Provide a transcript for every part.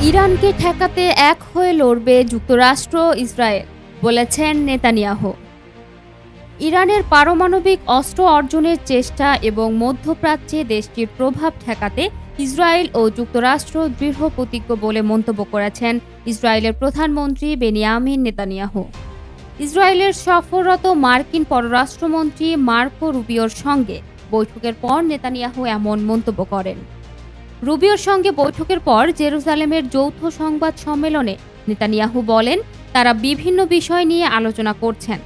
ইরানকে ঠেকাতে এক হয়ে লড়বে যুক্তরাষ্ট্র ইসরায়েল, বলেছেন নেতানিয়াহু। ইরানের পারমাণবিক অস্ত্র অর্জনের চেষ্টা এবং মধ্যপ্রাচ্যে দেশটির প্রভাব ঠেকাতে ইসরায়েল ও যুক্তরাষ্ট্র দৃঢ় প্রতিজ্ঞ বলে মন্তব্য করেছেন ইসরায়েলের প্রধানমন্ত্রী বেনিয়ামিন নেতানিয়াহু। ইসরায়েলের সফররত মার্কিন পররাষ্ট্রমন্ত্রী মার্কো রুবিওর সঙ্গে বৈঠকের পর নেতানিয়াহু এমন মন্তব্য করেন। রুবিওর সঙ্গে বৈঠকের পর জেরুজালেমের যৌথ সংবাদ সম্মেলনে নেতানিয়াহু বলেন, তারা বিভিন্ন বিষয় নিয়ে আলোচনা করছেন,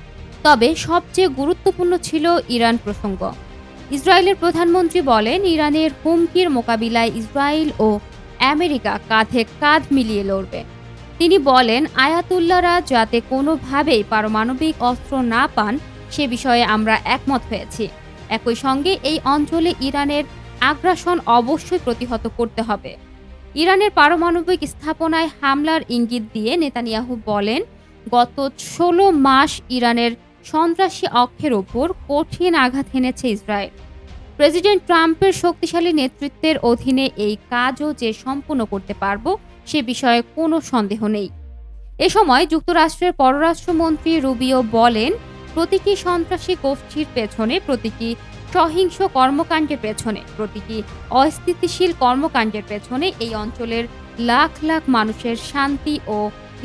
তবে সবচেয়ে গুরুত্বপূর্ণ ছিল ইরান প্রসঙ্গ। ইসরায়েলের প্রধানমন্ত্রী বলেন, ইরানের হুমকির মোকাবিলায় ইসরায়েল ও আমেরিকা কাঁধে কাঁধ মিলিয়ে লড়বে। তিনি বলেন, আয়াতুল্লাহরা যাতে কোনোভাবেই পারমাণবিক অস্ত্র না পান সে বিষয়ে আমরা একমত হয়েছি। একই সঙ্গে এই অঞ্চলে ইরানের আগ্রাসন অবশ্যই প্রতিহত করতে হবে। ইরানের পারমাণবিক স্থাপনায় হামলার ইঙ্গিত দিয়ে নেতানিয়াহু বলেন, গত 16 মাস ইরানের সন্ত্রাসী অক্ষের ওপর কঠিন আঘাত এনেছে ইসরায়েল। প্রেসিডেন্ট ট্রাম্পের শক্তিশালী নেতৃত্বের অধীনে এই কাজও যে সম্পূর্ণ করতে পারব সে বিষয়ে কোনো সন্দেহ নেই। এ সময় যুক্তরাষ্ট্রের পররাষ্ট্রমন্ত্রী রুবিও বলেন, প্রতিটি সন্ত্রাসী গোষ্ঠীর পেছনে, প্রতিটি সহিংস কর্মকাণ্ডের পেছনে, প্রতিটি অস্থিতিশীল কর্মকাণ্ডের পেছনে এই অঞ্চলের লাখ লাখ মানুষের শান্তি ও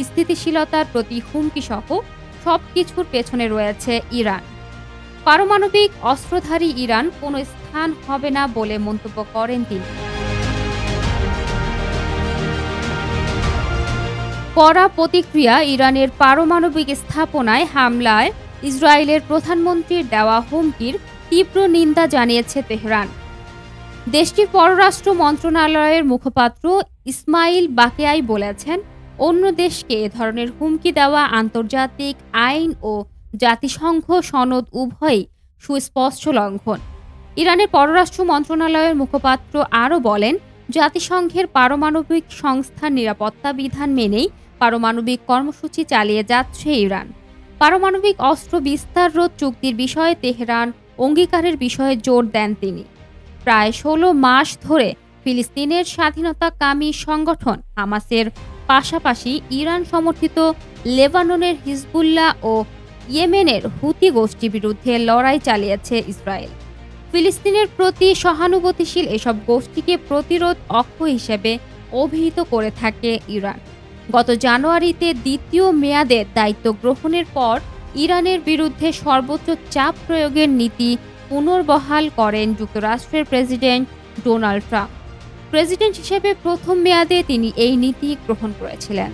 স্থিতিশীলতার প্রতি হুমকি সহ সবকিছুর পেছনে রয়েছে ইরান। পারমাণবিক অস্ত্রধারী ইরান কোনো স্থান হবে না বলে মন্তব্য করেন তিনি। কড়া প্রতিক্রিয়া ইরানের পারমাণবিক স্থাপনায় হামলায় ইসরায়েলের প্রধানমন্ত্রীর দেওয়া হুমকির তীব্র নিন্দা জানিয়েছে তেহরান। দেশটির পররাষ্ট্র মন্ত্রণালয়ের মুখপাত্র ইসমাইল বাকেয়াই বলেছেন, অন্য দেশকে এ ধরনের হুমকি দেওয়া আন্তর্জাতিক আইন ও জাতিসংঘ সনদ উভয়ই সুস্পষ্ট লঙ্ঘন। ইরানের পররাষ্ট্র মন্ত্রণালয়ের মুখপাত্র আরও বলেন, জাতিসংঘের পারমাণবিক সংস্থার নিরাপত্তা বিধান মেনেই পারমাণবিক কর্মসূচি চালিয়ে যাচ্ছে ইরান। পারমাণবিক অস্ত্র বিস্তার রোধ চুক্তির বিষয়ে তেহরান অঙ্গীকারের বিষয়ে জোর দেন তিনি। প্রায় 16 মাস ধরে ফিলিস্তিনের স্বাধীনতাকামী সংগঠন হামাসের পাশাপাশি ইরান সমর্থিত লেবাননের হিজবুল্লাহ ও ইয়েমেনের হুতি গোষ্ঠীর বিরুদ্ধে লড়াই চালিয়েছে ইসরায়েল। ফিলিস্তিনের প্রতি সহানুভূতিশীল এসব গোষ্ঠীকে প্রতিরোধ অক্ষ হিসেবে অভিহিত করে থাকে ইরান। গত জানুয়ারিতে দ্বিতীয় মেয়াদের দায়িত্ব গ্রহণের পর ইরানের বিরুদ্ধে সর্বোচ্চ চাপ প্রয়োগের নীতি পুনর্বহাল করেন যুক্তরাষ্ট্রের প্রেসিডেন্ট ডোনাল্ড ট্রাম্প। প্রেসিডেন্ট হিসেবে প্রথম মেয়াদে তিনি এই নীতি গ্রহণ করেছিলেন।